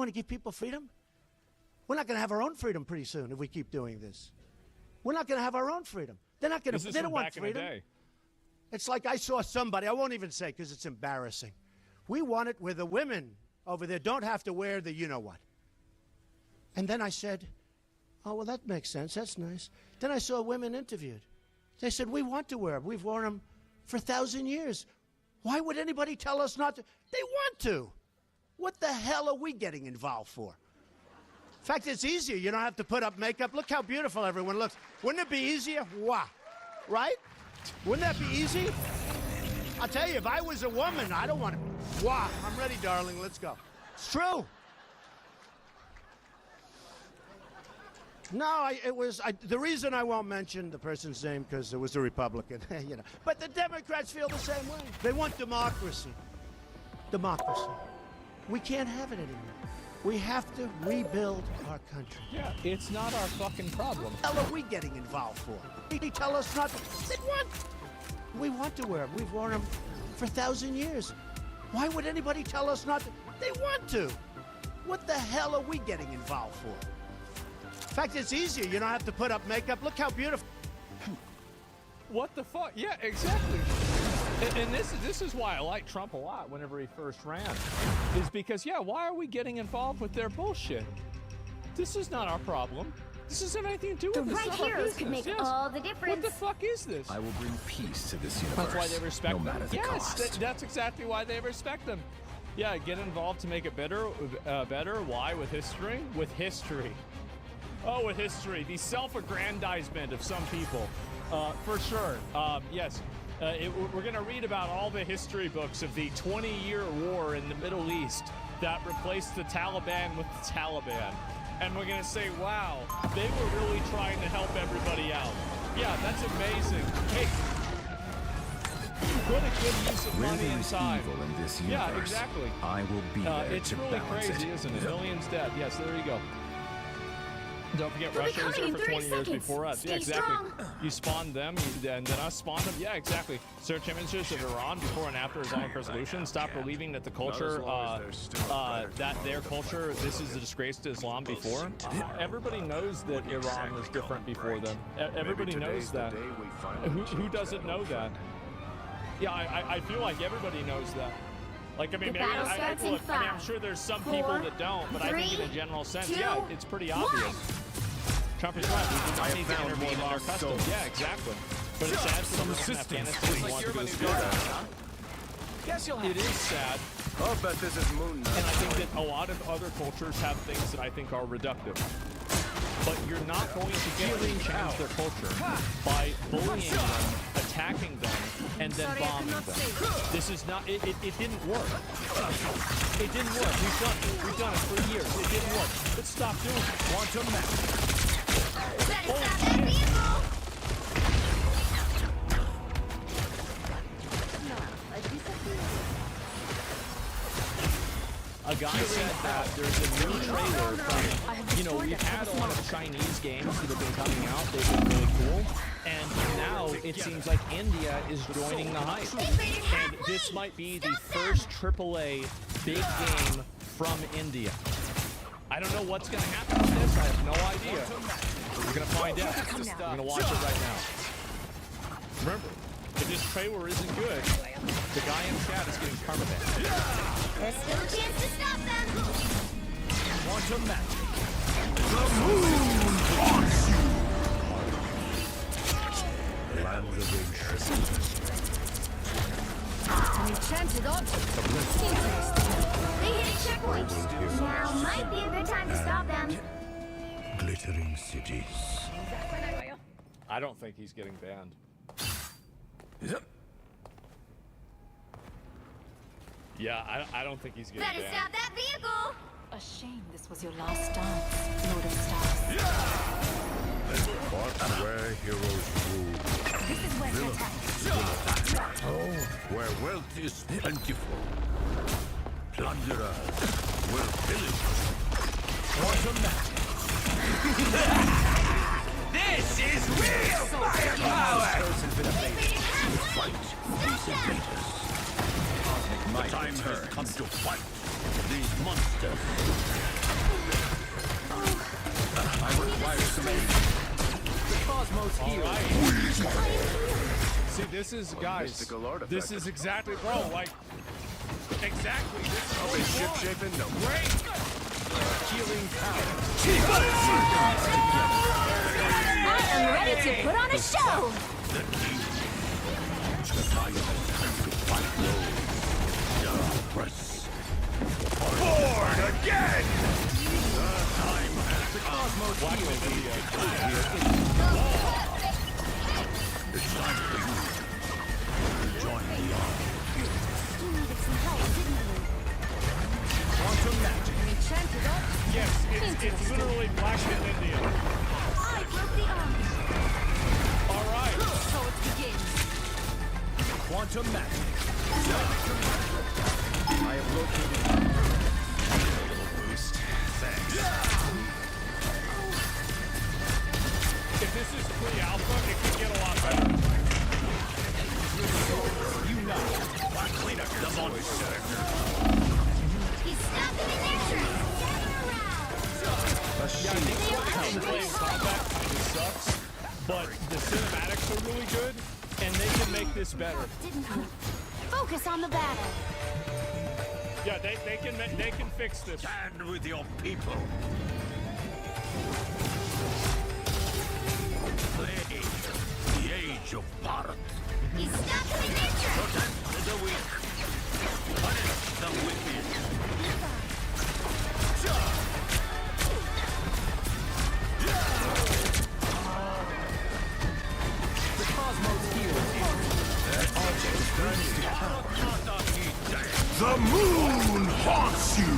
want to give people freedom? We're not going to have our own freedom pretty soon if we keep doing this. We're not going to have our own freedom. They're not going to. They don't want freedom. It's like I saw somebody. I won't even say because it's embarrassing. We want it where the women over there don't have to wear the you-know-what. And then I said, oh, well, that makes sense. That's nice. Then I saw women interviewed. They said, we want to wear them. We've worn them for 1,000 years. Why would anybody tell us not to? They want to. What the hell are we getting involved for? In fact, it's easier. You don't have to put up makeup. Look how beautiful everyone looks. Wouldn't it be easier? Wow. Right? Wouldn't that be easy? I'll tell you, if I was a woman, I don't want to. Wow. I'm ready, darling. Let's go. It's true. No, the reason I won't mention the person's name because it was a Republican, you know. But the Democrats feel the same way. They want democracy. Democracy. We can't have it anymore. We have to rebuild our country. Yeah, it's not our fucking problem. What the hell are we getting involved for? They tell us not to. They want. We want to wear them. We've worn them for 1,000 years. Why would anybody tell us not to? They want to. What the hell are we getting involved for? In fact, it's easier. You don't have to put up makeup. Look how beautiful. What the fuck? Yeah, exactly. And this is why I like Trump a lot whenever he first ran. Is because, yeah, why are we getting involved with their bullshit? This is not our problem. This doesn't have anything to do with this. The right heroes could make all the difference. What the fuck is this? I will bring peace to this universe. That's why they respect no them. matter the cost. That's exactly why they respect them. Yeah, get involved to make it better. Better. Why? With history? With history. Oh, with history. The self-aggrandizement of some people. For sure. Yes. We're going to read about all the history books of the 20-year war in the Middle East that replaced the Taliban with the Taliban. And we're going to say, wow, they were really trying to help everybody out. Yeah, that's amazing. Hey, what a good use of money and time. Evil in this universe, yeah, exactly. I will be there it's to really balance crazy, it. isn't it? Millions dead. Yes, there you go. Don't forget, Russia was there for 20 years before us. Yeah, exactly. You spawned them, and then us spawned them. Yeah, exactly. Search images of Iran before and after Islamic Resolution. Stop believing that the culture, that their culture, this is a disgrace to Islam before. Everybody knows that Iran was different before them. Everybody knows that. Who doesn't know that? Yeah, I feel like everybody knows that. Like, I mean, maybe, I'm sure there's some people that don't, but I think in a general sense, yeah, it's pretty obvious. Trump is right. We do not need to intervene in our customs. Yeah, exactly. But it's sad for those in Afghanistan who want to go through that. Guess you'll have It is sad. I'll bet this is Moon Knight. And I think that a lot of other cultures have things that I think are reductive. But you're not going to get to change their culture by bullying them, attacking them, and then bombing them. This is not, it didn't work. It didn't work. We've done it for years. It didn't work. Let's stop doing it. Quantum map. A guy said that there's a new trailer from, you know, we've had a lot of Chinese games that have been coming out. They've been really cool. And now it seems like India is joining the hype. And this might be the first AAA big game from India. I don't know what's going to happen with this. I have no idea. We're going to find out. We're going to watch it right now. Remember, if this trailer isn't good, the guy in chat is getting permaban. There's still a chance to stop them. Quantum magic. The moon haunts you. Land of ancient. An enchanted object. Interesting. They hit a checkpoint. Now might be a good time to stop them. Glittering cities. I don't think he's getting banned. Yeah, I don't think he's getting Better banned. stop that vehicle. A shame this was your last dance, Lord of Stars. But where heroes rule, This is where to attack. where wealth is plentiful, plunderers will pillage. Quantum magic. This is real firepower! Fight these invaders. The time has come to fight these monsters. See, this is, guys, this is exactly, bro, like, exactly, this is what we want. Great! Healing power. I am ready to put on a show! Born again! It's time for you to join the army. You needed some help, didn't you? Quantum magic. We chanted up. Yes, it's literally Black in India. I broke the army. All right. So it begins. Quantum magic. I have located a little boost. Thanks. If this is pre-alpha, it could get a lot better. You know. Clean up your monster. He's stopping in their tracks. Yeah, I think playing combat kind of sucks, but the cinematics are really good, and they can make this better. Didn't he? Focus on the battle. Yeah, they can fix this. Stand with your people. Play the age of Bharat. He's stopping in their tracks. Protect the weak. Punish the wicked. The cosmos heals. The moon haunts you!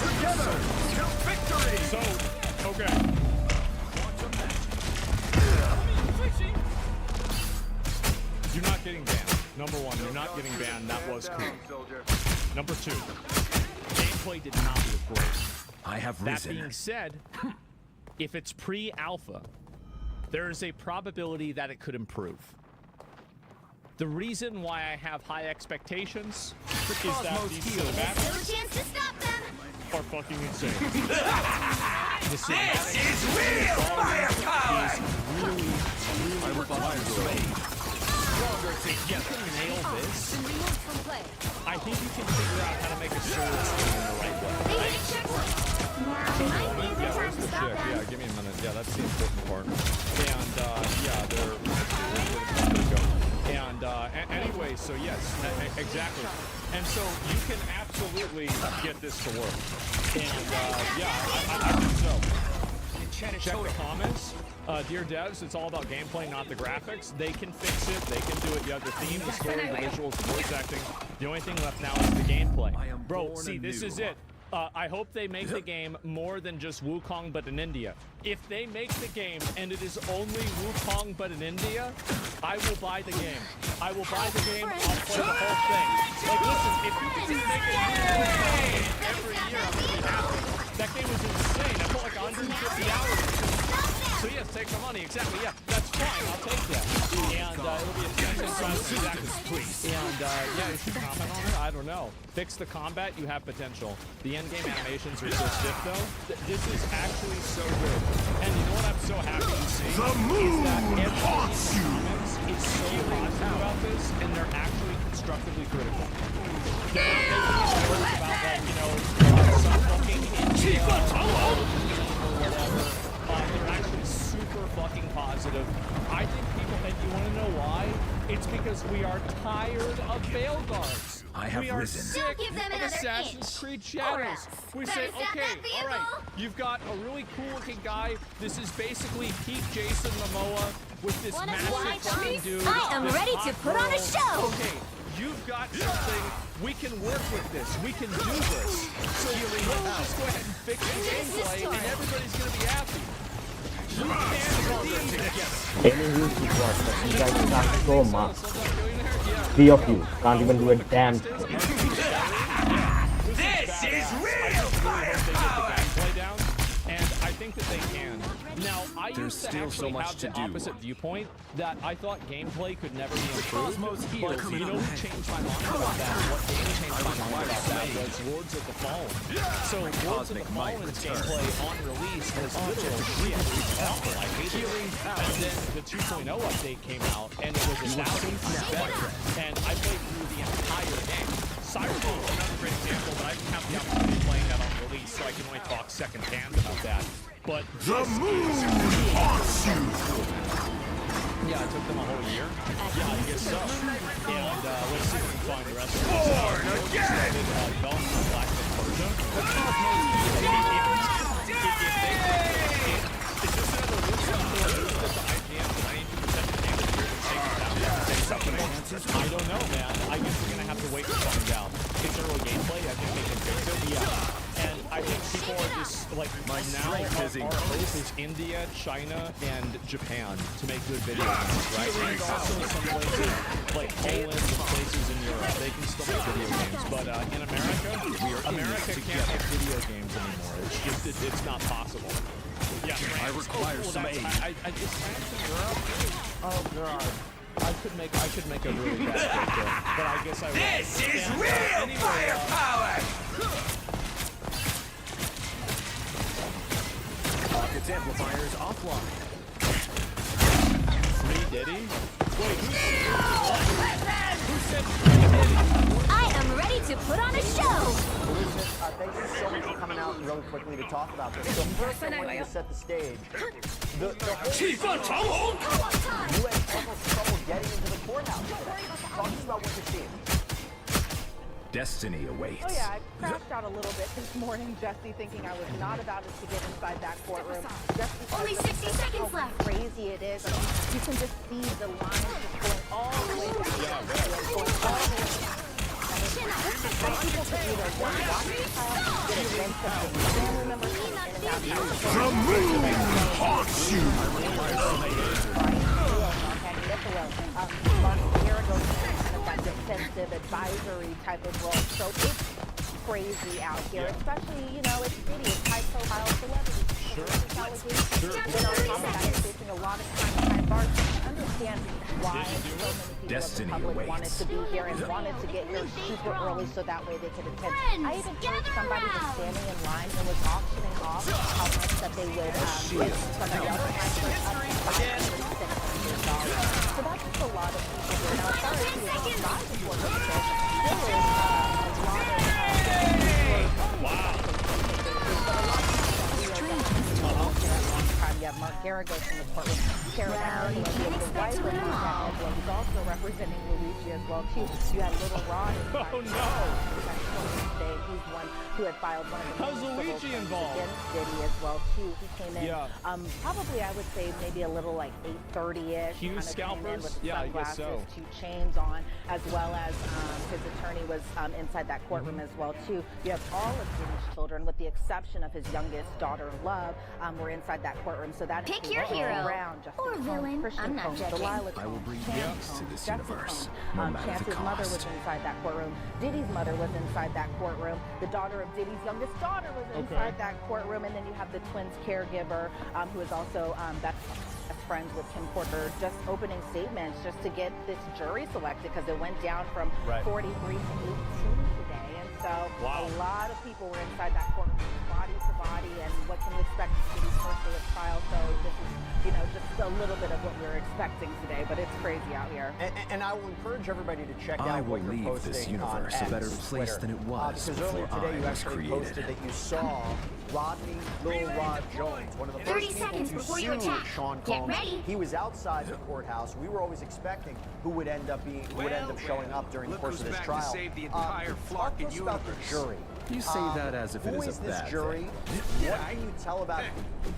Together till victory. So, okay. You're not getting banned. Number one, you're not getting banned. That was cool. Number two, gameplay did not look great. I have That risen. being said, if it's pre-alpha, there is a probability that it could improve. The reason why I have high expectations is that these No cinematics chance to stop them. are fucking insane. The This cinematics is real firepower! is really, really stronger together. You can nail this. Been removed from play. I think you can figure out how to make a sword swing in the right way. They hit checkpoint. Now might be a good time to stop them. Yeah, give me a minute. Yeah, that's the important part. And yeah, they're go. And anyway, so yes, exactly. And so you can absolutely get this to work. And yeah, I think so. Check the comments. Dear devs, it's all about gameplay, not the graphics. They can fix it. They can do it. You have the theme, the story, the visuals, the voice acting. The only thing left now is the gameplay. Bro, see, this is it. I hope they make the game more than just Wukong, but in India. If they make the game and it is only Wukong, but in India, I will buy the game. I will buy the game. I'll play the whole thing. Like, listen, if you can just make it every year, I'm gonna be happy. That game was insane. I put like 150 hours. So yes, take the money. Exactly. Yeah, that's fine. I'll take that. And it'll be a exactly. And yeah, you should comment on it. I don't know. Fix the combat. You have potential. The end-game animations are so stiff, though. This is actually so good. And you know what I'm so happy to see? The moon haunts you! Is so positive about this, and they're actually constructively critical. They're not making stories about like, you know, some fucking India or whatever. They're actually super fucking positive. I think people, and you want to know why? It's because we are tired of Veilguards. I have we are risen. sick Don't give them of another Assassin's inch. Creed Or Shadows. else. We Better say, stop okay, that all right, vehicle. you've got a really cool-looking guy. This is basically peak Jason Momoa with this Wanna massive fly, fucking Chris? dude. I am this ready hot to put on a girl. show. Okay, you've got something. We can work with this. We can do this. So let's just go ahead and fix the gameplay, and everybody's gonna be happy. We can redeem together. Any use it was, but you guys suck so much. 3 of you can't even do a damn thing. This is real firepower! Play down, and I think that they can. Now, I used to still actually so much have to the do. opposite viewpoint that I thought gameplay could never be improved. Cosmos here. But you know who changed my mind about that? What game changed my mind about that was Lords of the Fallen. So Lords of the Fallen's gameplay on release was literally awful. I hated it. And then the 2.0 update came out, and it was 1,000 better. And I played through the entire game. Cyberpunk is another great example, but I didn't have the opportunity of playing that on release, so I can only talk secondhand about that. But The moon haunts you! yeah, it took them a whole year. Yeah, I guess so. And let's see if we can find the rest of this. Born again! Development of Black Myth Persia. It's just another loop that the IGN 92% of the damage here and take it down. I don't know, man. I guess we're gonna have to wait to find out. It's early gameplay. I think they can fix it. Yeah. And I think people are just like now our hope is India, China, and Japan to make good video games, right? And also some places like Poland and places in Europe, they can still make video games. But in America, America can't make video games anymore. It's just it's not possible. Yeah, I require some aid. I just France and Europe. Oh god. I could make a really bad joke there, but I guess I will. This is And, real anyway, firepower! Rocket's amplifiers offline. Free Diddy? Wait, who said I am ready to put on a show. Thank you so much for coming out really quickly to talk about this. So first, I want you to set the stage. The whole Chief on Trouble! you had almost trouble getting into the courthouse. Talk to us about what you're seeing. Destiny awaits. Oh yeah, I crashed out a little bit this morning, Jesse, thinking I was not about to get inside that courtroom. Just because Only 60 seconds how left. crazy it is. I mean, you can just see the lines just going all the way down. Going all the way down. People could either watch the trial, get a glimpse of the family members coming in and out. The moon haunts you! Mark Garagos kind of that defensive advisory type of role. So it's crazy out here, especially, you know, it's Diddy, it's high profile celebrity. Sure. Then on top of that, you're facing a lot of time bars. I understand why so many people Destiny in the public awaits. wanted to be here and wanted to get here super early so that way they could attend. I even heard somebody was standing in line and was auctioning off how much that they would somebody else might put up to $500, $600. So that's just a lot of people here. Now, as far as who is on side before this, there still is a lot of you have Mark Garagos in the courtroom. Karen the wife of Mark who's also representing Luigi as well too. You had Little Rod inside. Oh no! He's one who had filed one of the How's Luigi involved? against Diddy as well too. He came in probably I would say maybe a little like 8:30ish. Hugh scalpers? With Yeah, I guess so. 2 chains on, as well as his attorney was inside that courtroom as well too. You have all of Diddy's children, with the exception of his youngest daughter, Love, were inside that courtroom. So that Pick includes your hero. Brown, Justin Or Combs, villain. Christian I'm not Combs, judging. Delilah I will Combs, bring Chance depth to Combs, this Jesse universe, Combs. no matter the Chance's mother was cost. inside that courtroom. Diddy's mother was inside that courtroom. The daughter of Diddy's youngest daughter was inside that courtroom. And then you have the twins' caregiver, who is also best friends with Kim Porter, just opening statements just to get this jury selected because it went down from 43 to 18 today. And so a lot of people were inside that courtroom, body to body, and what can you expect to be first day of trial? So this is, you know, just a little bit of what we were expecting today, but it's crazy out here. And I will encourage everybody to check I out will what you're leave posting this on universe a X, better place Twitter. than it was Because before earlier today I you was actually created. posted that you saw Rodney Lil Rod Jones, one of the 30 first people seconds to before sue you attack. Sean Get Combs. ready. He was outside the courthouse. We were always expecting who would end up showing up during the course of this trial. Talk to us about the jury. You say that as if it Who is is a this bad jury? thing. What can you tell about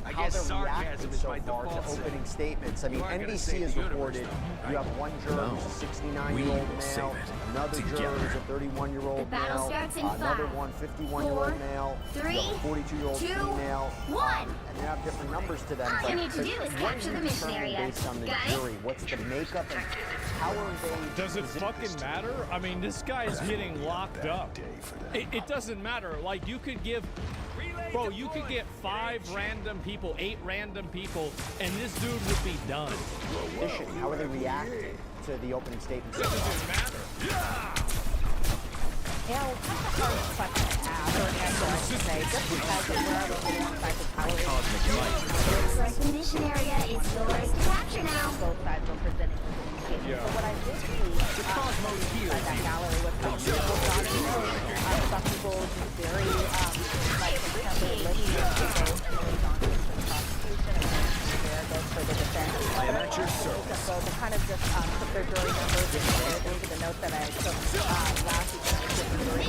I how guess they're sarcasm reacting is so my far to default setting. opening statements? I mean, You are gonna NBC save has the universe, reported though, you have one juror No. who's a 69-year-old We will male, save it another juror together. who's a 31-year-old The battle male, starts in another 5, one 51-year-old 4, male, 3, you have a 42-year-old 2, female, 1. and they have different numbers to them. All but you need to do is what capture are the you mission determining area. based on the Got it? jury? What's the makeup and how are they? Does it fucking matter? I mean, this guy's getting locked up. It doesn't matter. Like, you could give Bro, you could get 5 random people, 8 random people, and this dude would be done. How are they reacting to the opening statement? It doesn't matter. Yeah, well, that's a hard question to ask, or an answer, I should say, just because of where I was alongside the power. Recognition area is yours to capture now. Both sides were presenting with an indication. So what I did see inside that gallery was some people talking, some people just very, like, contemplative listening to both really daunting for the prosecution and there goes for the defense. I am at your service. So they kind of just took their jury numbers and compared them to the notes that I took last week. You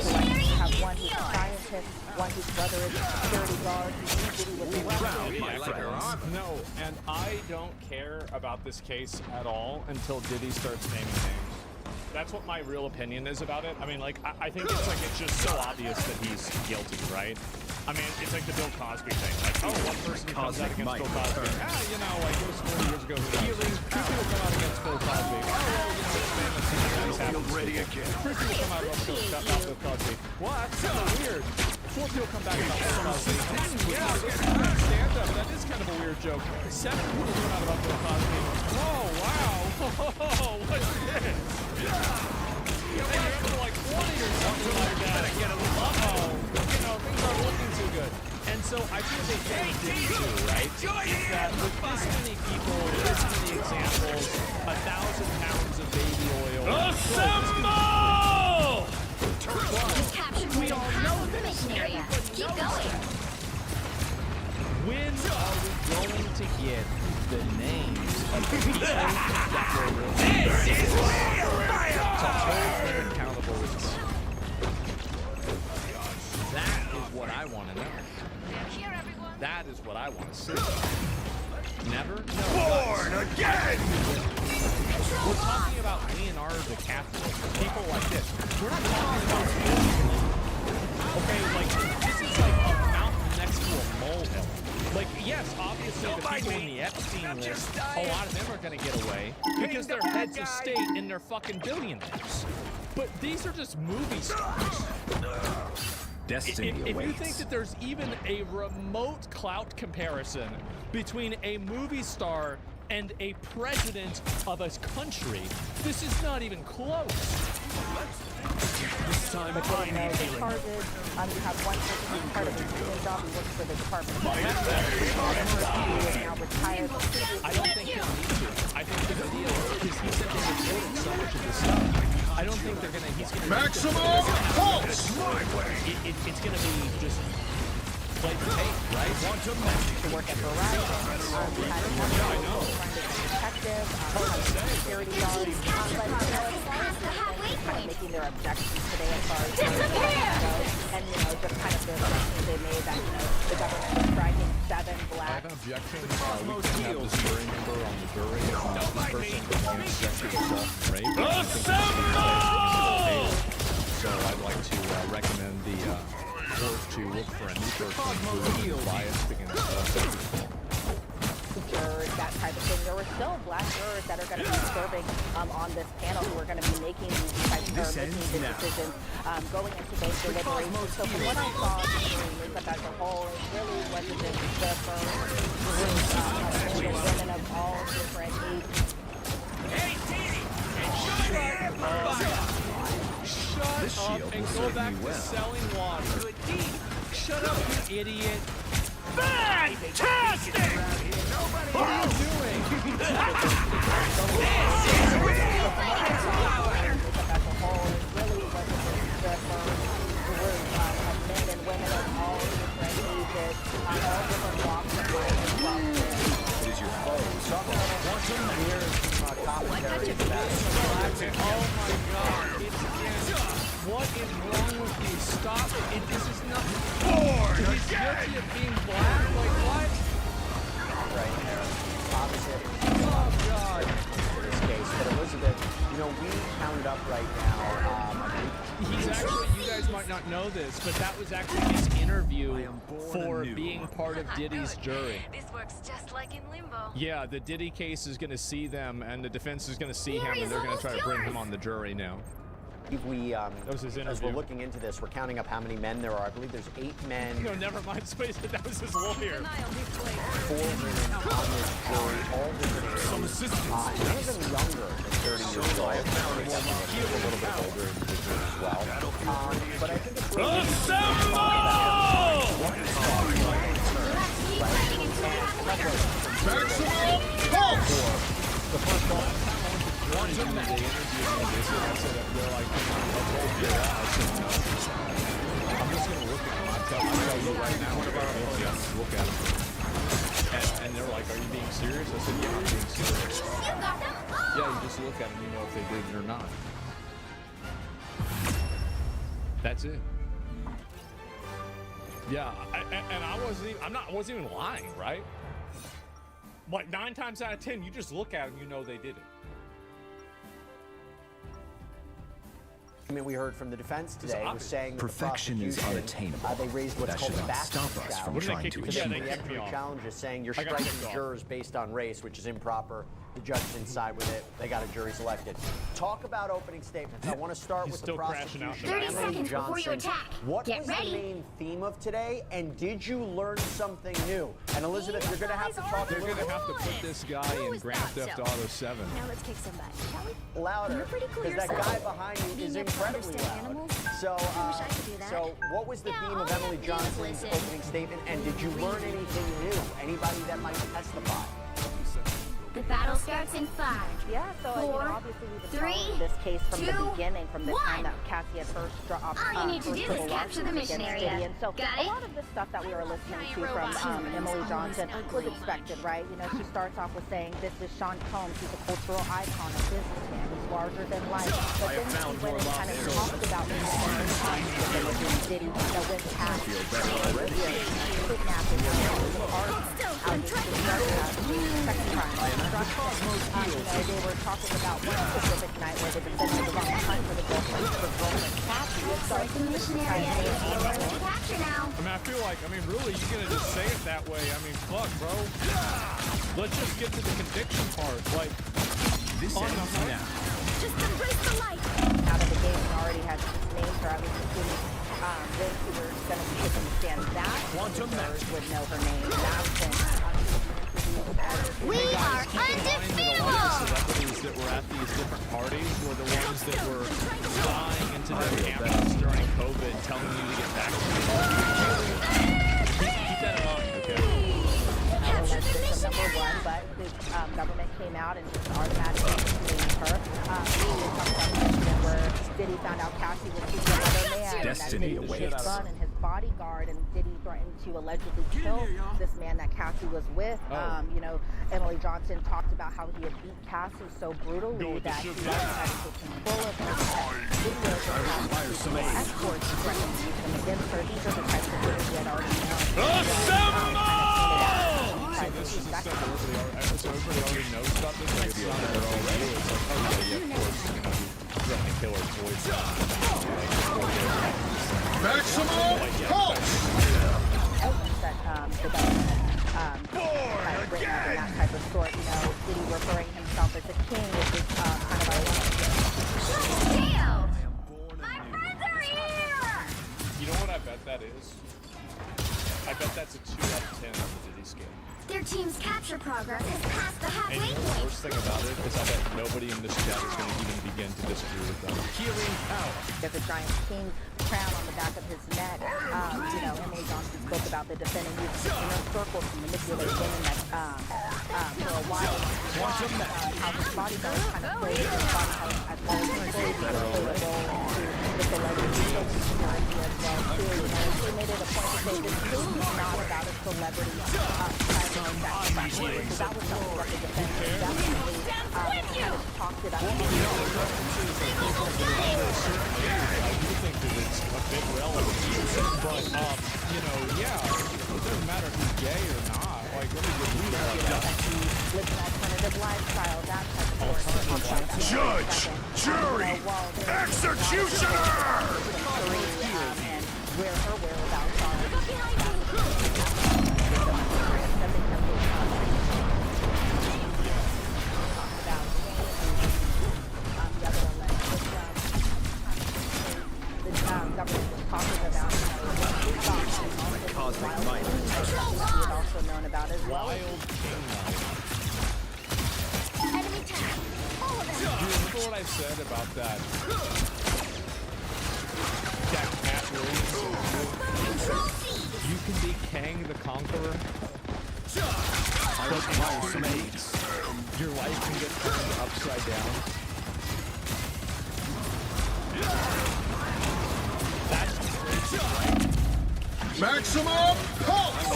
have one who's a scientist, one whose brother is a security guard, who knew Diddy was arrested. No, and I don't care about this case at all until Diddy starts naming names. That's what my real opinion is about it. I mean, like, I think it's just so obvious that he's guilty, right? I mean, it's like the Bill Cosby thing. Like, oh, one person comes out against Bill Cosby. You know, like, it was 40 years ago. Two people come out against Bill Cosby. Oh, well, you know, it's famous. Things happen. Ready again. 3 people come out about Bill Cosby. What? That's kind of weird. 4 people come back about Bill Cosby. Yeah, it's kind of stand-up. That is kind of a weird joke. 7 people come out about Bill Cosby. Oh, wow. Oh, what's this? You think you're up to like 40 or something like that. Uh-oh. You know, things aren't looking too good. And so I think they did too, right? Is that with this many people, this many examples, 1,000 pounds of baby oil. Assemble! Just captured we all know the mission area. Keep going. When are we going to get the names of the people that were released to hold them accountable with us? That is what I want to know. That is what I want to see. Never? No. Born again! We're talking about Leonardo DiCaprio, people like this. We're not talking about okay, like, this is like a mountain next to a molehill. Like, yes, obviously the people in the Epstein list, a lot of them are going to get away because they're heads of state and they're fucking billionaires. But these are just movie stars. Destiny if you think that there's even a remote clout comparison between a movie star and a president of a country, this is not even close. This time, the charges. You have one person who's part of the union job who works for the Department of Justice, is now retired. I don't think he'll need to. I think the deal is he said they recorded so much of this stuff. I don't think they're gonna. He's gonna Maximum pulse! It's gonna be just play the tape, right? Want to work at Verizon. We had a detective, security guards. But as far as kind of making their objections today, as far as and just kind of the objections they made that the government was striking 7 black. I have an objection. We can have this jury member on the jury. This person can object to assault and rape. So I'd like to recommend the court to look for a new person who is biased against jurors, that type of thing. There were still black jurors that are going to be serving on this panel who are going to be making these decisions going into those deliberations. So from what I saw in the room as a whole, it really wasn't just the first group of women of all different ages. Hey, Didi! Shut up and go back to selling water. Shut up, you idiot. Fantastic! What are you doing? Oh my God! What is wrong with you? Stop it! This is not. He's guilty of being black. Like what? Right there. Opposite. Oh God. For this case, but Elizabeth, we counted up right now. He's actually. You guys might not know this, but that was actually his interview for being part of Diddy's jury. This works just like in Limbo. Yeah, the Diddy case is going to see them, and the defense is going to see him, and they're going to try to bring him on the jury now. We, that was his interview. as we're looking into this, we're counting up how many men there are. I believe there's 8 men. No, never mind, Space. That was his lawyer. 4 women on this jury, all different ages. None of them younger than 30 years old. I found a little bit older individuals as well. But I think it's really the first one. They interviewed me. They said that they're like, I said no. I'm just gonna look at them. I'll tell you right now. Look at them. And they're like, are you being serious? I said, yeah, I'm being serious. Yeah, you just look at them, you know if they did it or not. That's it. Yeah, I wasn't even lying, right? Like 9 times out of 10, you just look at them, you know they did it. We heard from the defense today was saying that perfection is unattainable. They raised what's called the back stop us from trying to achieve the entry challenge is saying you're striking jurors based on race, which is improper. The judge didn't side with it. They got a jury selected. Talk about opening statements. I want to start with the prosecution. 30 seconds before you attack. What was the main theme of today, and did you learn something new? And Elizabeth, you're going to have to talk. They're going to have to put this guy in Grand Theft Auto 7. Now let's kick some butt, shall we? Louder, because that guy behind you is incredibly loud. So, so what was the theme of Emily Johnson's opening statement, and did you learn anything new? Anybody that might testify? The battle starts in 5. Yeah, so 4, obviously we've been 3, following this case from 2, the beginning, from the 1. time that Cassie had first dropped. All you need to do is capture the mission area. And so Got a it? lot of the stuff that we were listening to from Emily Johnson was expected, right? You know, she starts off with saying, this is Sean Combs. He's a cultural icon, a businessman. He's larger than life. But then she went and kind of talked about the Diddy that went past kidnapping, sex crime, you know, they were talking about one specific night where the defendant was on the hunt for the girlfriend Cassie. So I think this is kind I mean, I feel like, really, you're going to just say it that way. I mean, fuck, bro. Let's just get to the conviction part. Like, this ends now. Just embrace the light. Out of the game and already had named her. I was assuming when she was going to be taking the stand. That jurors would know her name. That's when we are undefeatable! Celebrities that were at these different parties were the ones that were flying into their campus during COVID, telling you to get vaccinated. Keep that in mind, okay? Number 1, but the government came out and just automatically named her. Where Diddy found out Cassie was with another man, Destiny and that awaits. his son and his bodyguard, and Diddy threatened to allegedly kill this man that Cassie was with. You know, Emily Johnson talked about how he had beat Cassie so brutally that he had to take control of her. Videos of escorts threatening to use them against her. These are the types of things we had already known. This is a step so everybody already knows about this. Like, it's not their already. It's like, oh yeah, of course, you know, threatening killer boys. Maximum pulse! That the government kind of written in that type of sort, you know, Diddy referring himself as a king, which is kind of ironic. Damn! My friends are here! You know what I bet that is? I bet that's a 2 out of 10 on the Diddy scale. Their team's capture progress is past the And halfway you know the point. worst thing about it is I bet nobody in this chat is going to even begin to disagree with them. Healing power. There's a giant king crown on the back of his neck. You know, Emily Johnson spoke about the defendant using inner circles to manipulate women that for a while. How his bodyguard kind of played his body as well as his played a role with the legacy of security as well too. You know, he made it a point to say this case is not about a celebrity trying to sacrifice. So that was something that the defendant definitely kind of talked it up. I do think that it's a bit relevant, but you know, yeah, it doesn't matter if he's gay or not. Like, let me get you that. Live an alternative lifestyle, that type of thing. Judge, jury, executioner! And where her whereabouts are. is also known about as well. Wild King Knife. Enemy tag. All of them. Do you remember what I said about that? That Cat Williams Control C. You can be Kang the Conqueror. I require some aids. Your life can get turned upside down. That's crazy. Maximum pulse!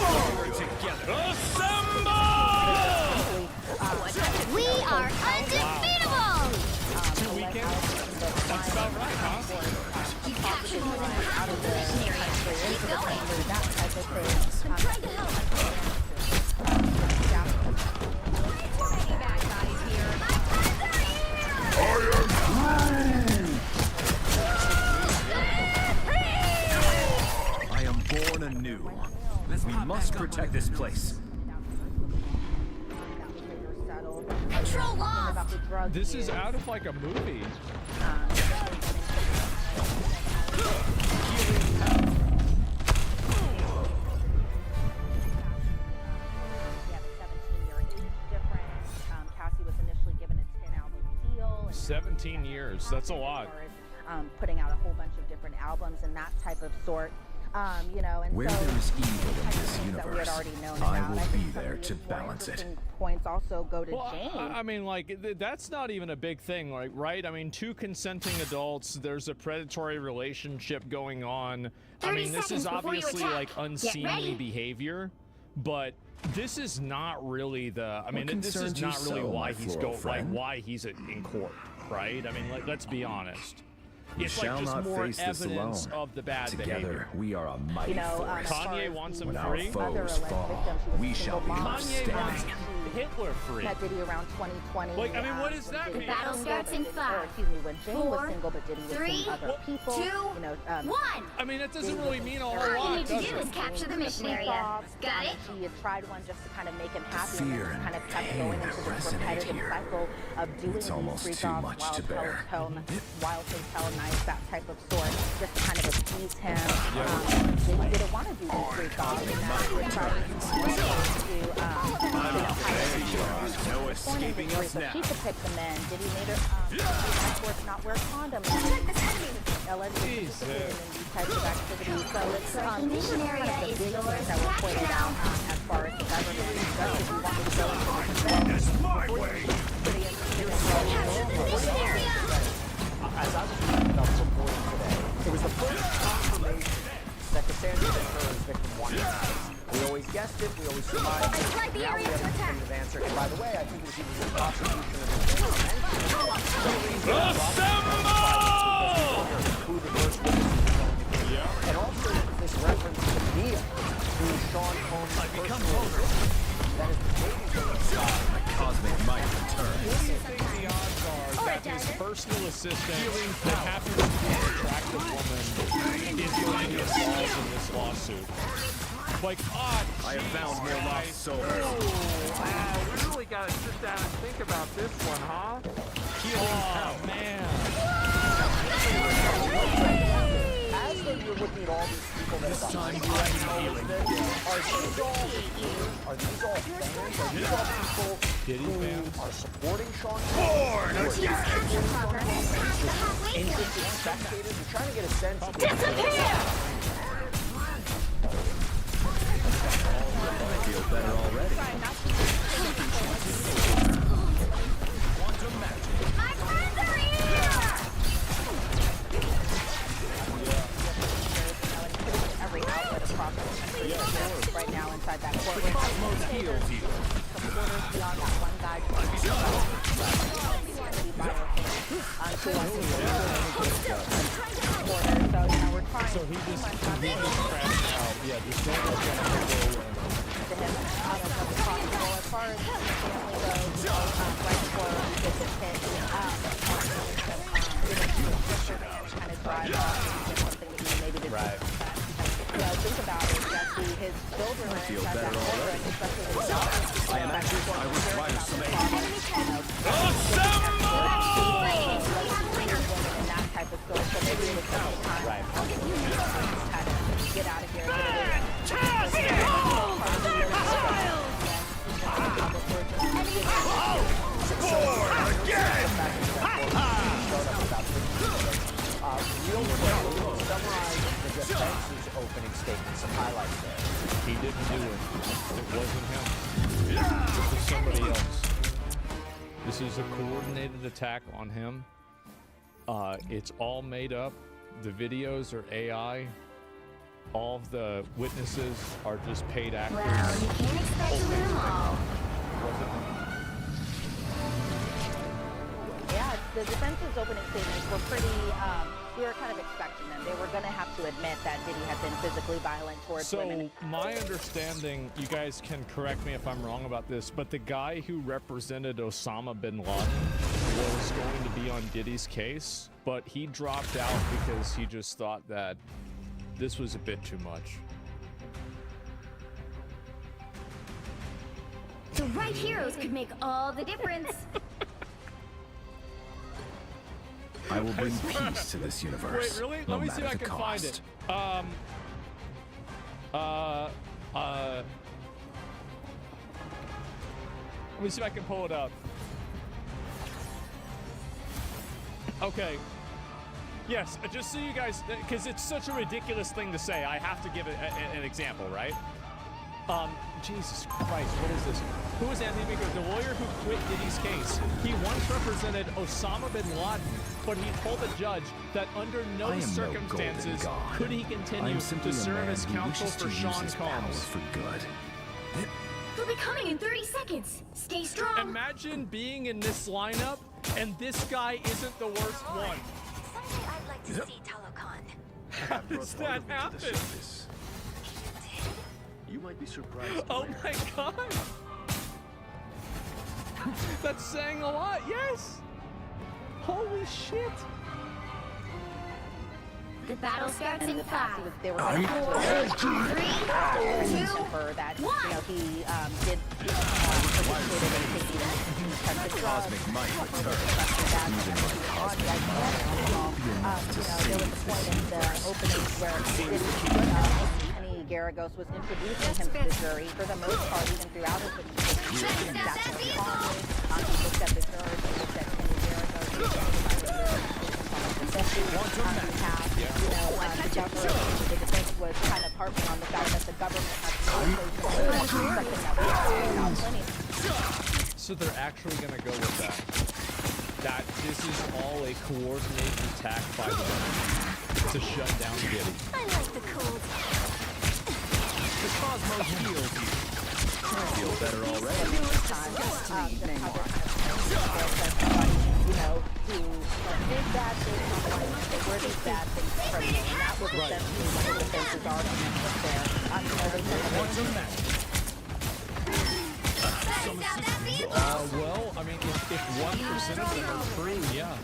We are undefeatable. 2 weekends? That's about right, huh? You captured more than half of the mission area. Keep going. That type of thing. I'm trying to help. Bad guys here. I am born anew. We must protect this place. Control lost. This is out of like a movie. Cassie was initially given a 10-album deal. 17 years. That's a lot. Putting out a whole bunch of different albums and that type of sort. You know, and Where so there is evil in this that we had universe, already known I about. will think be some of there the to more balance it. interesting Points also go to Well, Jane. I mean, like, that's not even a big thing, like, right? I mean, 2 consenting adults, there's a predatory relationship going on. I 30 mean, this is seconds before you obviously, attack. like, Get unseemly ready. behavior, but this is not really the, I mean, this is concerns you not really so, why my he's floral friend? why he's in court, right? I mean, let's be honest. We It's shall like just not more face this evidence alone. of the bad Together, behavior. we are a mighty You know, force. as far Kanye as wants the him When our free. other foes alleged fall, victim, she was we a shall single be mom. left Kanye wants standing. Hitler free. Met Diddy around 2020. Like, I mean, what does that when mean? Diddy Battle was starts in single, 5, or, excuse me, when Jane was 4, single, but Diddy was 3, seeing other people. 2, You know, 1. I mean, that doesn't really mean a whole All you lot, need to does do it? is capture the mission area. Got it? She had tried one just to kind of make him happy, Fear and then kind of and kept pain going into this resonate repetitive here. cycle of doing It's these almost street too dogs, much wild to bear. hotel nights, that type of sort, just to kind of appease him. Jane didn't want to do the street dogs, and now she was trying to No escaping us so now. she could pick the men. Did he made her, of course, not wear condoms? Allegedly Jesus. participating in these types of activities. So it's The mission kind area of the is big yours. things that were Back pointed it out out. as far as the government. Especially if you want me to go into This is my way. pretty interesting. Capture the mission area. As I was reading about the reporting today, it was the first confirmation that Cassandra Ventura is victim 1. We always guessed it, we always surmised I it. select the Now we area have to a attack. definitive answer. And by the way, I think it was even the prosecution of the who the first witness is going to be. And also this reference to Mia, who is Sean Combs' first murder. That is the baby The cosmic might return. What do you think the odds are that his personal assistant that happens to be an attractive woman is going to be involved in this lawsuit? Like, I have found more lost souls. We really gotta sit down and think about this one, huh? oh man. As though you're looking at all these people that have Time gotten to healing. are these all fans? Are these all people Diddy who fans? are supporting Sean Your team's capture progress is past the halfway point. interested spectators? You're trying to get a sense of Disappear! I feel better already. My friends are here! Every outlet across the country right now inside that courtroom. Supporters beyond that one guy. We're trying So he just crashed out. Yeah, just don't let that go away. to him out of the possible. As far as his family goes, right before he gets his hit, kind of drive off and something that he maybe didn't expect. You know, think about it, Jesse, his children are feel inside that better courtroom, already. especially his daughter. I am active. I require some aid. And that type of story. So maybe it was some time. Kind of get out of here. Real quick, summarize the defense's opening statement, some highlights there. He didn't do it. It wasn't him. It was somebody else. This is a coordinated attack on him. It's all made up. The videos are AI. All of the witnesses are just paid actors. Well, you can't expect to win them all. Yeah, the defense's opening statements were pretty, we were kind of expecting them. They were going to have to admit that Diddy had been physically violent towards women. So my understanding, you guys can correct me if I'm wrong about this, but the guy who represented Osama bin Laden was going to be on Diddy's case, but he dropped out because he just thought that this was a bit too much. The right heroes could make all the difference. I will bring peace to this universe. Wait, really? No Let me see if I can find it. Let me see if I can pull it up. Okay. Yes, just so you guys, because it's such a ridiculous thing to say, I have to give it an example, right? Jesus Christ, what is this? Who is Anthony Baker? The lawyer who quit Diddy's case. He once represented Osama bin Laden, but he told the judge that under no circumstances could he continue to serve as counsel for Sean Combs. For good. They'll be coming in 30 seconds. Stay strong. Imagine being in this lineup, and this guy isn't the worst one. Someday I'd like to see Talokan. How does that happen? You might be surprised. Oh my god! That's saying a lot, yes! Holy shit! The battle starts in 5, They were 4, 3, 2, 1. That, you know, he did participated in taking the Cosmic might return. There was a point in the opening where Garagos was introducing him to the jury for the most part, even throughout his he definitely calmly. He looked at the jurors, he looked at Kenny Garagos, the defense was kind of harping on the fact that the government had So they're actually gonna go with that. That this is all a coordinated attack by them to shut down Diddy. I like the cold. The cosmos heals you. Feel better already. you know, who did bad things on the line, they were these bad things from me, and that was essentially what the defense's argument was there. Well, I mean, if 1% of them are true, yeah.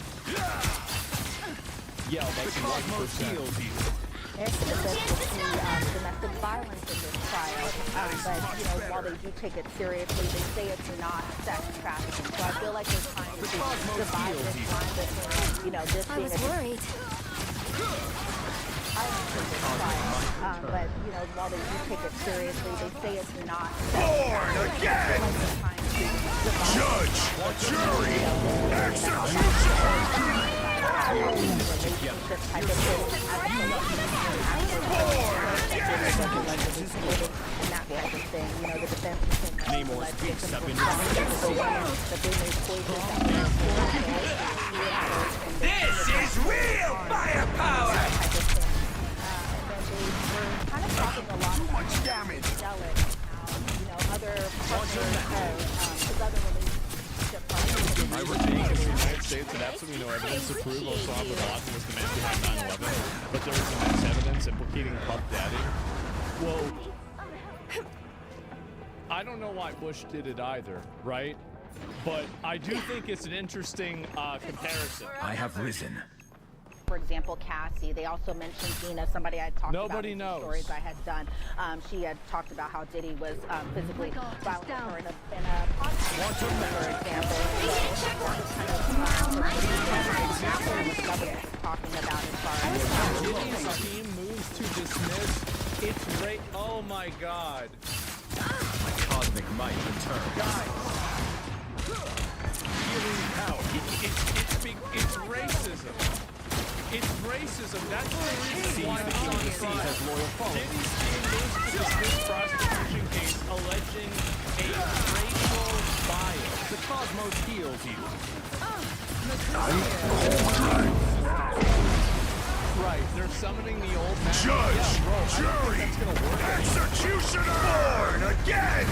Yeah, like 1%. Domestic violence in this trial, but you know, while they do take it seriously, they say it's not sex trafficking. So I feel like they're trying to divide this line between, you know, this being a worried. But you know, while they do take it seriously, they say it's not. Born again! Judge, jury, executioner! Namor speaks up in This is real firepower! Too much damage! I retain in the United States and absolutely no evidence to prove Osama bin Laden was the man behind 9/11, but there is immense evidence implicating Puff Daddy. Well, I don't know why Bush did it either, right? But I do think it's an interesting comparison. I have risen. For example, Cassie. They also mentioned Dina, somebody I had talked about in knows. stories I had done. She had talked about how Diddy was physically violent with her in a podcast, for example. Diddy's team moves to dismiss It's right. Oh my God. My cosmic might return. Guys. Healing power. It's racism. It's racism. That's the reason why it's on trial. Diddy's being used to dismiss prostitution case alleging a racial bias. The cosmos heals you. Right, they're summoning the old man. Judge, yeah, bro, jury, executioner, born again!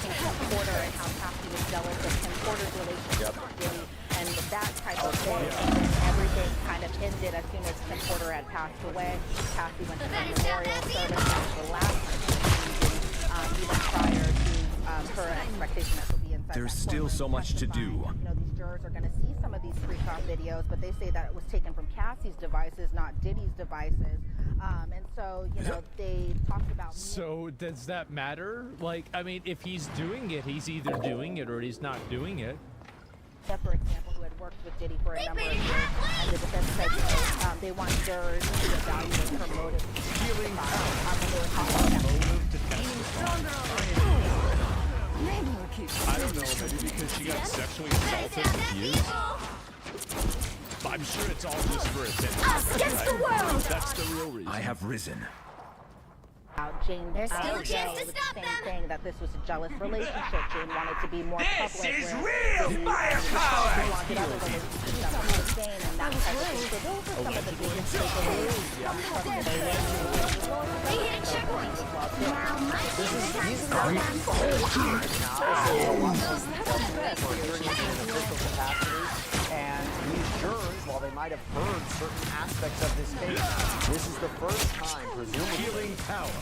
Kim Porter and how Cassie was jealous of Kim Porter's relationship with Diddy and that type of thing. And then everything kind of ended as soon as Kim Porter had passed away. Cassie went to the memorial service after the last time, even prior to her expectation that she'll be inside. There's still so much to do. You know, these jurors are going to see some of these screenshot videos, but they say that it was taken from Cassie's devices, not Diddy's devices. And so, you know, they talked about... So does that matter? Like, I mean, if he's doing it, he's either doing it or he's not doing it. For example, who had worked with Diddy for a number of years, and the defense said, you know, they want jurors to evaluate her motive. Healing I don't know, maybe because she got sexually assaulted and abused. I'm sure it's all just for attention. Us against the world! That's the real reason. I have risen. Jane, There's still a chance to stop them. Saying that this was a jealous relationship. Jane wanted to be more public. This is real firepower! And that type of thing. So those are some of the biggest takeaways from the day. They hit a checkpoint. Now might be the time to stop them. And these jurors, while they might have heard certain aspects of this case, this is the first time, presumably,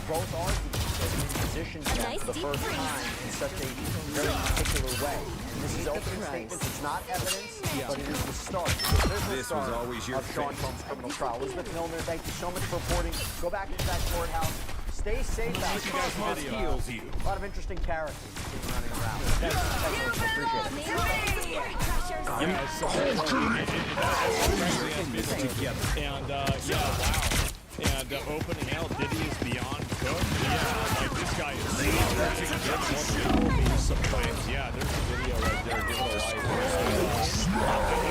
both arguments have been positioned for the first time in such a very particular way. This is opening statements. It's not evidence, but it is the start. This was always your of Sean Combs' criminal trial. Elizabeth Milner, thank you so much for reporting. Go back into that courthouse. Stay safe out there. Heals you. A lot of interesting characters running around. Thanks. Appreciate it. And and opening out Diddy is beyond cooked. Yeah, like this guy is sometimes. Yeah, there's a video right there. Give it a like.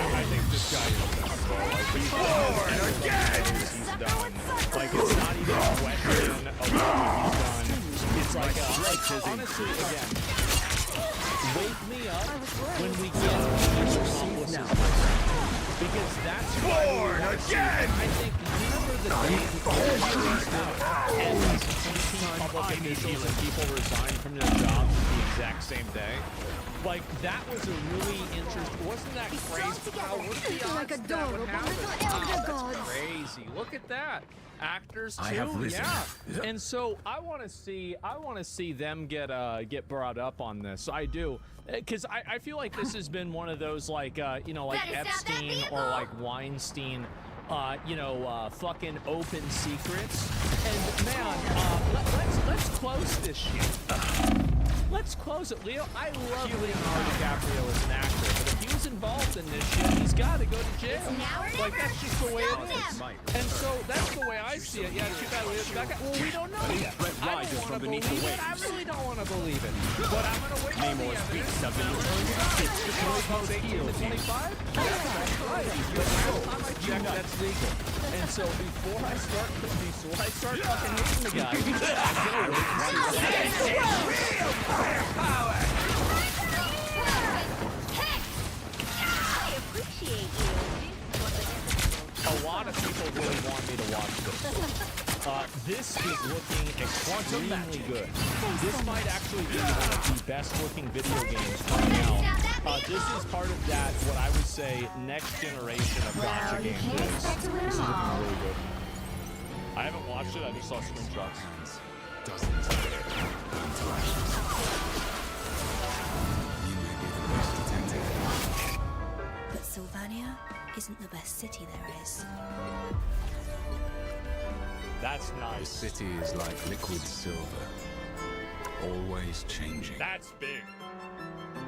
I think this guy is done, bro. He's done. Like it's not even a question of what he's done. It's like honestly, again, wake me up when we get to now. Because that's born again! I think remember the day and public officials and people resigned from their jobs the exact same day. Like that was a really interesting. Wasn't that crazy? Wow, what are the odds that would happen? Wow, that's crazy. Look at that. Actors too, yeah. And so I want to see them get brought up on this. I do, because I feel like this has been one of those like you know, like Epstein or like Weinstein, you know, fucking open secrets. And man, let's close this shit. Let's close it, Leo. I love Leonardo DiCaprio as an actor, but if he was involved in this shit, he's got to go to jail. Like, that's just the way it is. And so, that's the way I see it. Yeah, too bad Leo. Well, we don't know yet. I don't want to believe it. I really don't want to believe it. But I'm going to wait for the evidence. Post 18 to 25? Yeah, that's right. But last time I checked, that's legal. And so, before I start fucking hating the guy, I'm going to wait and see. Firepower! I appreciate you. A lot of people really want me to watch this. This is looking extremely good. This might actually be one of the best looking video games coming out. This is part of that, what I would say, next generation of gacha games. This is looking really good. I haven't watched it, I just saw screenshots. But Sylvania isn't the best city there is. That's nice. The city is like liquid silver, always changing. That's big.